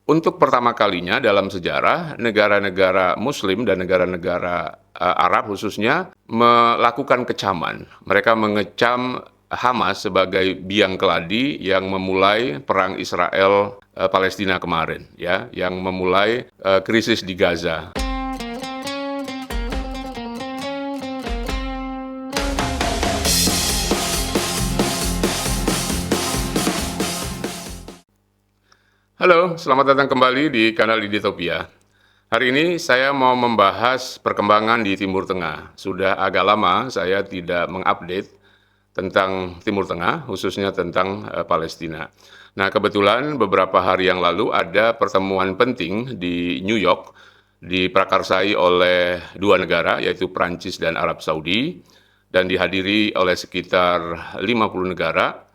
Untuk pertama kalinya dalam sejarah, negara-negara Muslim dan negara-negara Arab khususnya melakukan kecaman. Mereka mengecam Hamas sebagai biang keladi yang memulai perang Israel Palestina kemarin, ya, yang memulai krisis di Gaza. Halo, selamat datang kembali di kanal Iditopia. Hari ini saya mau membahas perkembangan di Timur Tengah. Sudah agak lama saya tidak mengupdate tentang Timur Tengah, khususnya tentang Palestina. Nah, kebetulan beberapa hari yang lalu ada pertemuan penting di New York, diprakarsai oleh dua negara, yaitu Prancis dan Arab Saudi, dan dihadiri oleh sekitar 50 negara,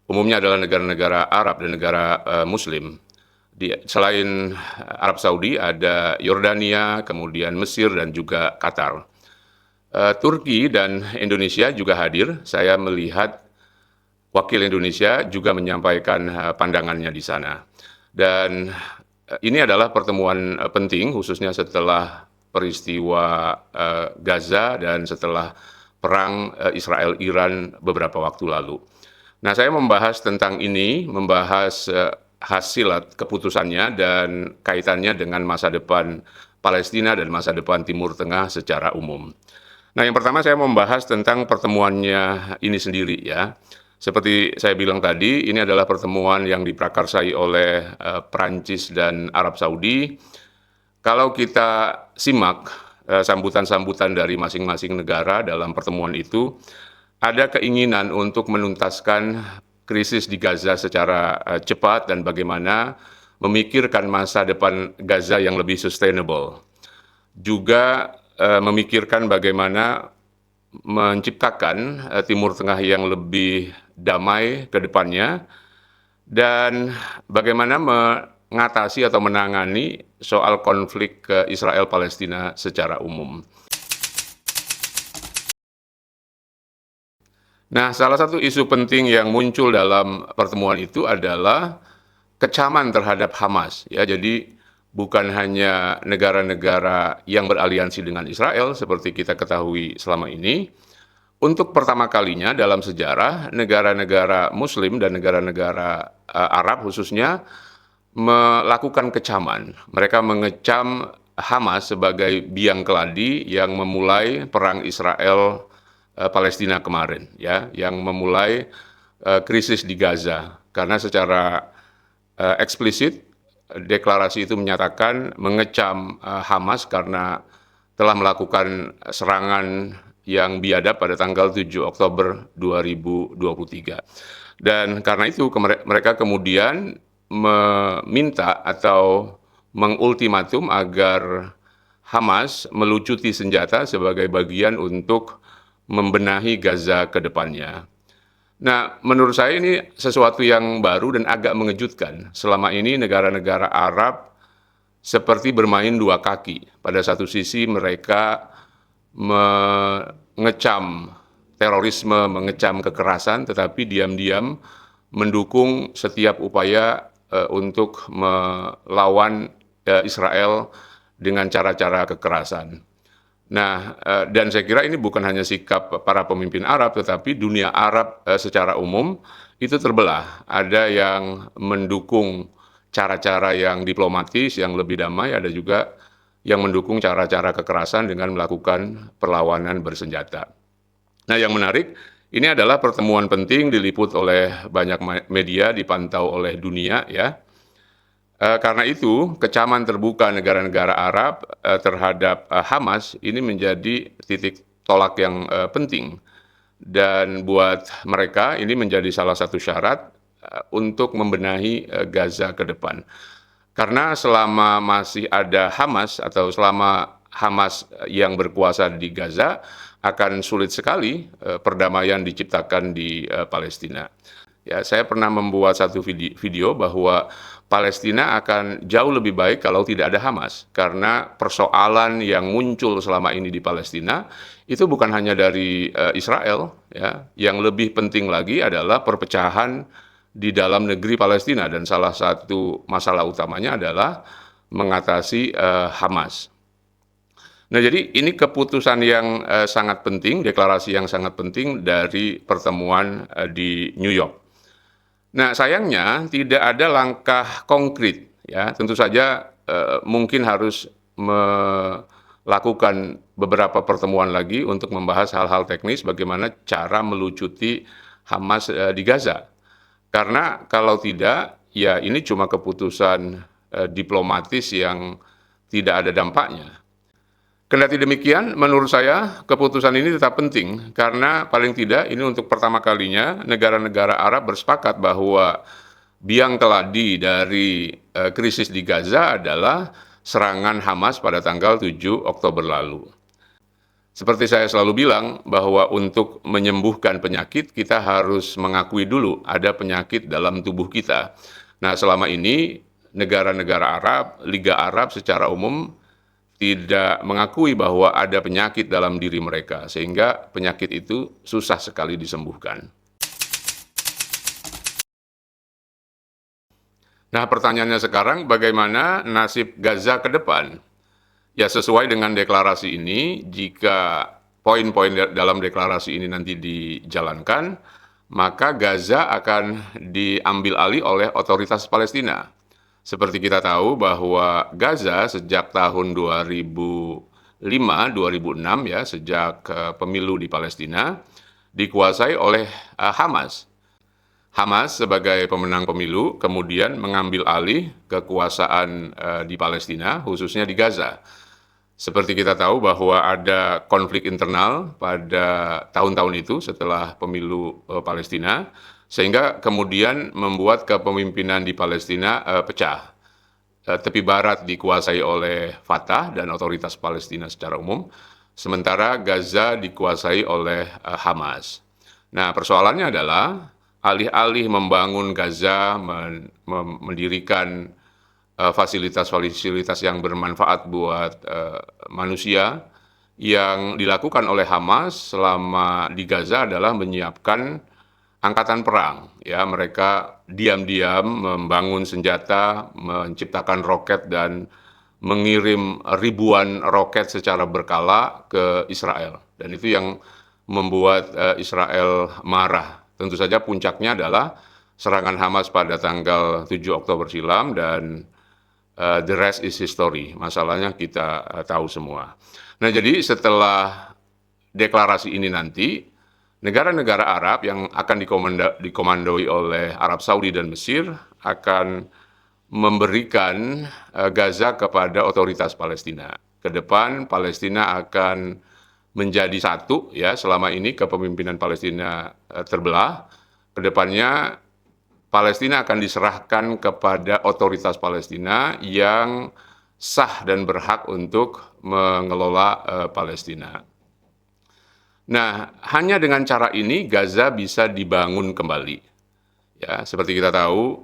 umumnya adalah negara-negara Arab dan negara Muslim. Selain Arab Saudi, ada Yordania, kemudian Mesir, dan juga Qatar. Turki dan Indonesia juga hadir. Saya melihat wakil Indonesia juga menyampaikan pandangannya di sana. Dan ini adalah pertemuan penting, khususnya setelah peristiwa Gaza dan setelah perang Israel-Iran beberapa waktu lalu. Nah, saya membahas tentang ini, membahas hasil keputusannya dan kaitannya dengan masa depan Palestina dan masa depan Timur Tengah secara umum. Nah, yang pertama saya membahas tentang pertemuannya ini sendiri, ya. Seperti saya bilang tadi, ini adalah pertemuan yang diprakarsai oleh Prancis dan Arab Saudi. Kalau kita simak sambutan-sambutan dari masing-masing negara dalam pertemuan itu, ada keinginan untuk menuntaskan krisis di Gaza secara cepat dan bagaimana memikirkan masa depan Gaza yang lebih sustainable. Juga memikirkan bagaimana menciptakan Timur Tengah yang lebih damai ke depannya dan bagaimana mengatasi atau menangani soal konflik Israel-Palestina secara umum. Nah, salah satu isu penting yang muncul dalam pertemuan itu adalah kecaman terhadap Hamas. Ya, jadi bukan hanya negara-negara yang beraliansi dengan Israel seperti kita ketahui selama ini. Untuk pertama kalinya dalam sejarah, negara-negara Muslim dan negara-negara Arab khususnya melakukan kecaman. Mereka mengecam Hamas sebagai biang keladi yang memulai perang Israel Palestina kemarin, ya, yang memulai krisis di Gaza. Karena secara eksplisit deklarasi itu menyatakan mengecam Hamas karena telah melakukan serangan yang biadab pada tanggal 7 Oktober 2023. Dan karena itu mereka kemudian meminta atau mengultimatum agar Hamas melucuti senjata sebagai bagian untuk membenahi Gaza ke depannya. Nah, menurut saya ini sesuatu yang baru dan agak mengejutkan. Selama ini negara-negara Arab seperti bermain dua kaki. Pada satu sisi mereka mengecam terorisme, mengecam kekerasan, tetapi diam-diam mendukung setiap upaya untuk melawan Israel dengan cara-cara kekerasan. Nah, dan saya kira ini bukan hanya sikap para pemimpin Arab, tetapi dunia Arab secara umum itu terbelah. Ada yang mendukung cara-cara yang diplomatis, yang lebih damai, ada juga yang mendukung cara-cara kekerasan dengan melakukan perlawanan bersenjata. Nah, yang menarik, ini adalah pertemuan penting diliput oleh banyak media, dipantau oleh dunia, ya. Karena itu, kecaman terbuka negara-negara Arab terhadap Hamas ini menjadi titik tolak yang penting. Dan buat mereka ini menjadi salah satu syarat untuk membenahi Gaza ke depan. Karena selama masih ada Hamas atau selama Hamas yang berkuasa di Gaza, akan sulit sekali perdamaian diciptakan di Palestina. Ya, saya pernah membuat satu video bahwa Palestina akan jauh lebih baik kalau tidak ada Hamas, karena persoalan yang muncul selama ini di Palestina itu bukan hanya dari Israel, ya. Yang lebih penting lagi adalah perpecahan di dalam negeri Palestina, dan salah satu masalah utamanya adalah mengatasi Hamas. Nah, jadi ini keputusan yang sangat penting, deklarasi yang sangat penting dari pertemuan di New York. Nah, sayangnya tidak ada langkah konkret, ya. Tentu saja mungkin harus melakukan beberapa pertemuan lagi untuk membahas hal-hal teknis bagaimana cara melucuti Hamas di Gaza. Karena kalau tidak, ya ini cuma keputusan diplomatis yang tidak ada dampaknya. Kendati demikian, menurut saya keputusan ini tetap penting karena paling tidak ini untuk pertama kalinya negara-negara Arab bersepakat bahwa biang keladi dari krisis di Gaza adalah serangan Hamas pada tanggal 7 Oktober lalu. Seperti saya selalu bilang bahwa untuk menyembuhkan penyakit kita harus mengakui dulu ada penyakit dalam tubuh kita. Nah, selama ini negara-negara Arab, Liga Arab secara umum tidak mengakui bahwa ada penyakit dalam diri mereka, sehingga penyakit itu susah sekali disembuhkan. Nah, pertanyaannya sekarang, bagaimana nasib Gaza ke depan? Ya, sesuai dengan deklarasi ini, jika poin-poin dalam deklarasi ini nanti dijalankan, maka Gaza akan diambil alih oleh otoritas Palestina. Seperti kita tahu bahwa Gaza sejak tahun 2005-2006 ya, sejak pemilu di Palestina, dikuasai oleh Hamas. Hamas sebagai pemenang pemilu kemudian mengambil alih kekuasaan di Palestina, khususnya di Gaza. Seperti kita tahu bahwa ada konflik internal pada tahun-tahun itu setelah pemilu Palestina, sehingga kemudian membuat kepemimpinan di Palestina pecah. Tepi barat dikuasai oleh Fatah dan otoritas Palestina secara umum, sementara Gaza dikuasai oleh Hamas. Nah, persoalannya adalah alih-alih membangun Gaza, mendirikan fasilitas-fasilitas yang bermanfaat buat manusia, yang dilakukan oleh Hamas selama di Gaza adalah menyiapkan angkatan perang. Ya, mereka diam-diam membangun senjata, menciptakan roket dan mengirim ribuan roket secara berkala ke Israel. Dan itu yang membuat Israel marah. Tentu saja puncaknya adalah serangan Hamas pada tanggal 7 Oktober silam dan the rest is history. Masalahnya kita tahu semua. Nah, jadi setelah deklarasi ini nanti, negara-negara Arab yang akan dikomandoi oleh Arab Saudi dan Mesir akan memberikan Gaza kepada otoritas Palestina. Ke depan Palestina akan menjadi satu, ya. Selama ini kepemimpinan Palestina terbelah. Ke depannya Palestina akan diserahkan kepada otoritas Palestina yang sah dan berhak untuk mengelola Palestina. Nah, hanya dengan cara ini Gaza bisa dibangun kembali. Ya, seperti kita tahu,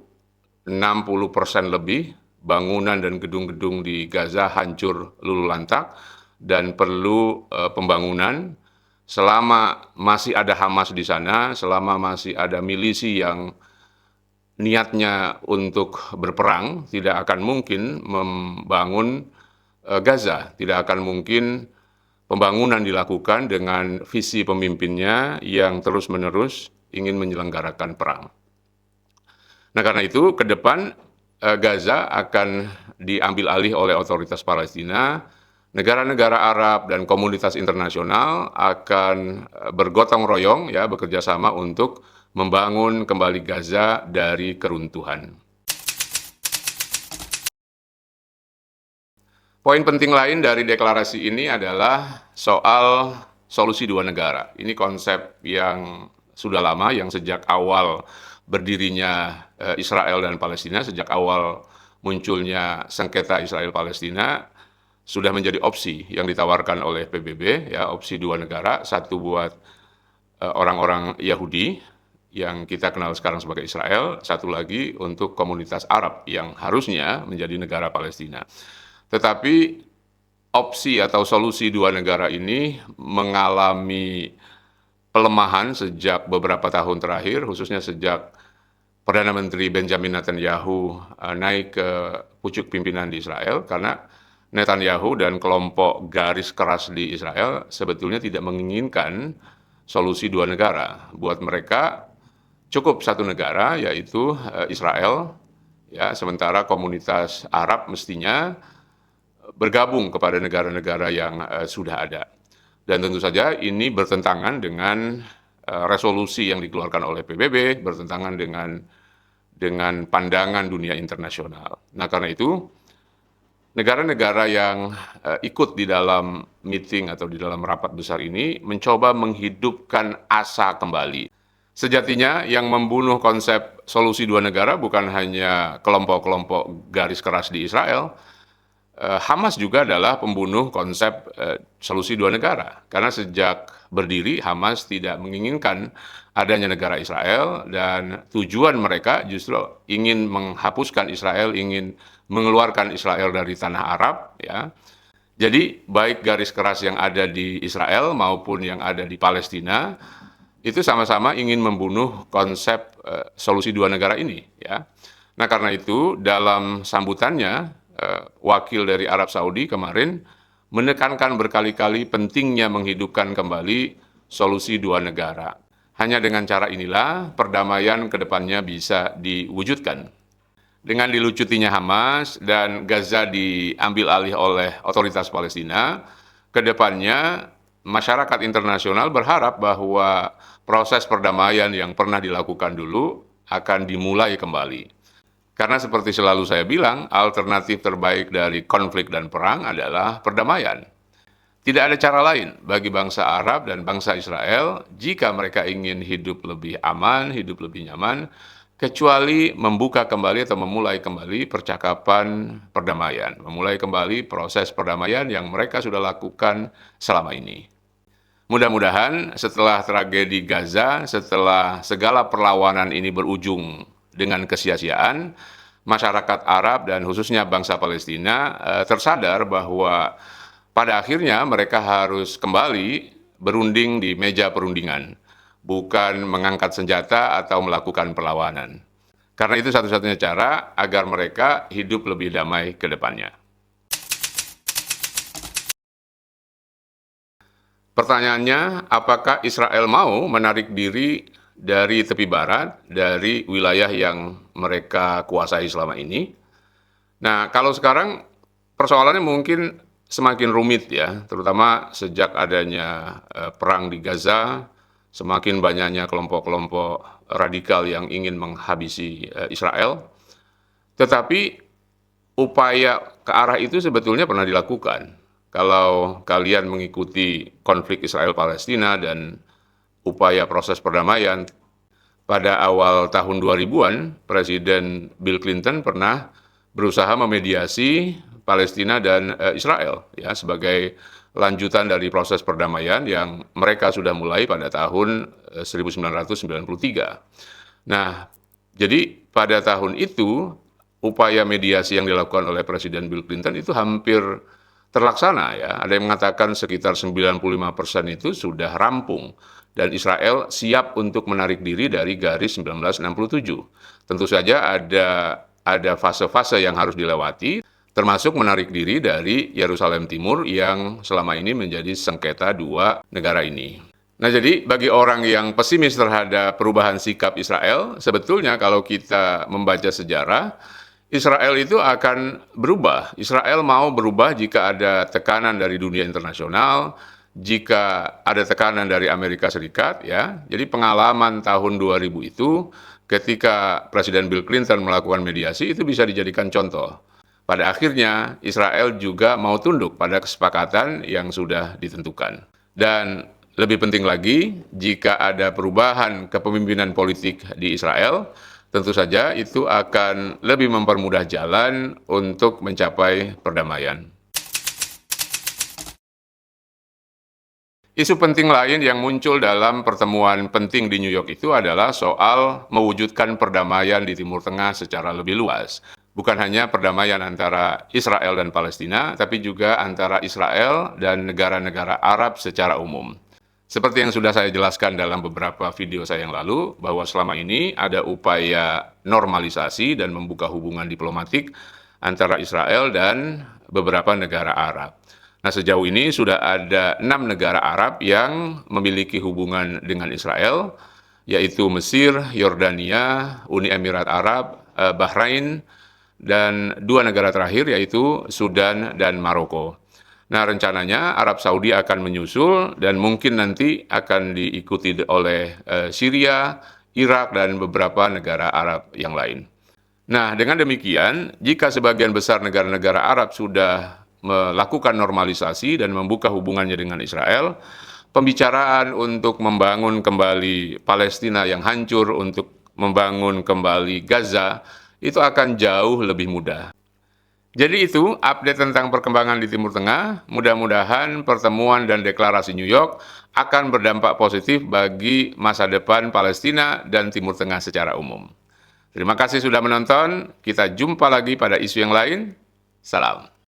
60% lebih bangunan dan gedung-gedung di Gaza hancur lululantak dan perlu pembangunan. Selama masih ada Hamas di sana, selama masih ada milisi yang niatnya untuk berperang, tidak akan mungkin membangun Gaza, tidak akan mungkin pembangunan dilakukan dengan visi pemimpinnya yang terus-menerus ingin menyelenggarakan perang. Nah, karena itu ke depan Gaza akan diambil alih oleh otoritas Palestina. Negara-negara Arab dan komunitas internasional akan bergotong royong, ya, bekerja sama untuk membangun kembali Gaza dari keruntuhan. Poin penting lain dari deklarasi ini adalah soal solusi dua negara. Ini konsep yang sudah lama, yang sejak awal berdirinya Israel dan Palestina, sejak awal munculnya sengketa Israel-Palestina, sudah menjadi opsi yang ditawarkan oleh PBB, ya, opsi dua negara, satu buat orang-orang Yahudi yang kita kenal sekarang sebagai Israel, satu lagi untuk komunitas Arab yang harusnya menjadi negara Palestina. Tetapi opsi atau solusi dua negara ini mengalami pelemahan sejak beberapa tahun terakhir, khususnya sejak Perdana Menteri Benjamin Netanyahu naik ke pucuk pimpinan di Israel, karena Netanyahu dan kelompok garis keras di Israel sebetulnya tidak menginginkan solusi dua negara. Buat mereka cukup satu negara, yaitu Israel, ya, sementara komunitas Arab mestinya bergabung kepada negara-negara yang sudah ada. Dan tentu saja ini bertentangan dengan resolusi yang dikeluarkan oleh PBB, bertentangan dengan pandangan dunia internasional. Nah, karena itu negara-negara yang ikut di dalam meeting atau di dalam rapat besar ini mencoba menghidupkan asa kembali. Sejatinya yang membunuh konsep solusi dua negara bukan hanya kelompok-kelompok garis keras di Israel. Hamas juga adalah pembunuh konsep solusi dua negara. Karena sejak berdiri, Hamas tidak menginginkan adanya negara Israel, dan tujuan mereka justru ingin menghapuskan Israel, ingin mengeluarkan Israel dari tanah Arab, ya. Jadi baik garis keras yang ada di Israel maupun yang ada di Palestina itu sama-sama ingin membunuh konsep solusi dua negara ini, ya. Nah, karena itu dalam sambutannya wakil dari Arab Saudi kemarin menekankan berkali-kali pentingnya menghidupkan kembali solusi dua negara. Hanya dengan cara inilah perdamaian ke depannya bisa diwujudkan. Dengan dilucutinya Hamas dan Gaza diambil alih oleh otoritas Palestina, ke depannya masyarakat internasional berharap bahwa proses perdamaian yang pernah dilakukan dulu akan dimulai kembali. Karena seperti selalu saya bilang, alternatif terbaik dari konflik dan perang adalah perdamaian. Tidak ada cara lain bagi bangsa Arab dan bangsa Israel jika mereka ingin hidup lebih aman, hidup lebih nyaman, kecuali membuka kembali atau memulai kembali percakapan perdamaian, memulai kembali proses perdamaian yang mereka sudah lakukan selama ini. Mudah-mudahan setelah tragedi Gaza, setelah segala perlawanan ini berujung dengan kesia-siaan, masyarakat Arab dan khususnya bangsa Palestina tersadar bahwa pada akhirnya mereka harus kembali berunding di meja perundingan, bukan mengangkat senjata atau melakukan perlawanan. Karena itu satu-satunya cara agar mereka hidup lebih damai ke depannya. Pertanyaannya, apakah Israel mau menarik diri dari tepi barat, dari wilayah yang mereka kuasai selama ini? Nah, kalau sekarang persoalannya mungkin semakin rumit, ya, terutama sejak adanya perang di Gaza, semakin banyaknya kelompok-kelompok radikal yang ingin menghabisi Israel. Tetapi upaya ke arah itu sebetulnya pernah dilakukan. Kalau kalian mengikuti konflik Israel-Palestina dan upaya proses perdamaian, pada awal tahun 2000-an, Presiden Bill Clinton pernah berusaha memediasi Palestina dan Israel, ya, sebagai lanjutan dari proses perdamaian yang mereka sudah mulai pada tahun 1993. Nah, jadi pada tahun itu upaya mediasi yang dilakukan oleh Presiden Bill Clinton itu hampir terlaksana, ya. Ada yang mengatakan sekitar 95% itu sudah rampung dan Israel siap untuk menarik diri dari garis 1967. Tentu saja ada fase-fase yang harus dilewati, termasuk menarik diri dari Yerusalem Timur yang selama ini menjadi sengketa dua negara ini. Nah, jadi bagi orang yang pesimis terhadap perubahan sikap Israel, sebetulnya kalau kita membaca sejarah, Israel itu akan berubah. Israel mau berubah jika ada tekanan dari dunia internasional, jika ada tekanan dari Amerika Serikat, ya. Jadi pengalaman tahun 2000 itu ketika Presiden Bill Clinton melakukan mediasi itu bisa dijadikan contoh. Pada akhirnya Israel juga mau tunduk pada kesepakatan yang sudah ditentukan. Dan lebih penting lagi, jika ada perubahan kepemimpinan politik di Israel, tentu saja itu akan lebih mempermudah jalan untuk mencapai perdamaian. Isu penting lain yang muncul dalam pertemuan penting di New York itu adalah soal mewujudkan perdamaian di Timur Tengah secara lebih luas. Bukan hanya perdamaian antara Israel dan Palestina, tapi juga antara Israel dan negara-negara Arab secara umum. Seperti yang sudah saya jelaskan dalam beberapa video saya yang lalu, bahwa selama ini ada upaya normalisasi dan membuka hubungan diplomatik antara Israel dan beberapa negara Arab. Nah, sejauh ini sudah ada 6 negara Arab yang memiliki hubungan dengan Israel, yaitu Mesir, Yordania, Uni Emirat Arab, Bahrain, dan 2 negara terakhir yaitu Sudan dan Maroko. Nah, rencananya Arab Saudi akan menyusul dan mungkin nanti akan diikuti oleh Syria, Irak, dan beberapa negara Arab yang lain. Nah, dengan demikian, jika sebagian besar negara-negara Arab sudah melakukan normalisasi dan membuka hubungannya dengan Israel, pembicaraan untuk membangun kembali Palestina yang hancur, untuk membangun kembali Gaza, itu akan jauh lebih mudah. Jadi itu update tentang perkembangan di Timur Tengah. Mudah-mudahan pertemuan dan deklarasi New York akan berdampak positif bagi masa depan Palestina dan Timur Tengah secara umum. Terima kasih sudah menonton. Kita jumpa lagi pada isu yang lain. Salam.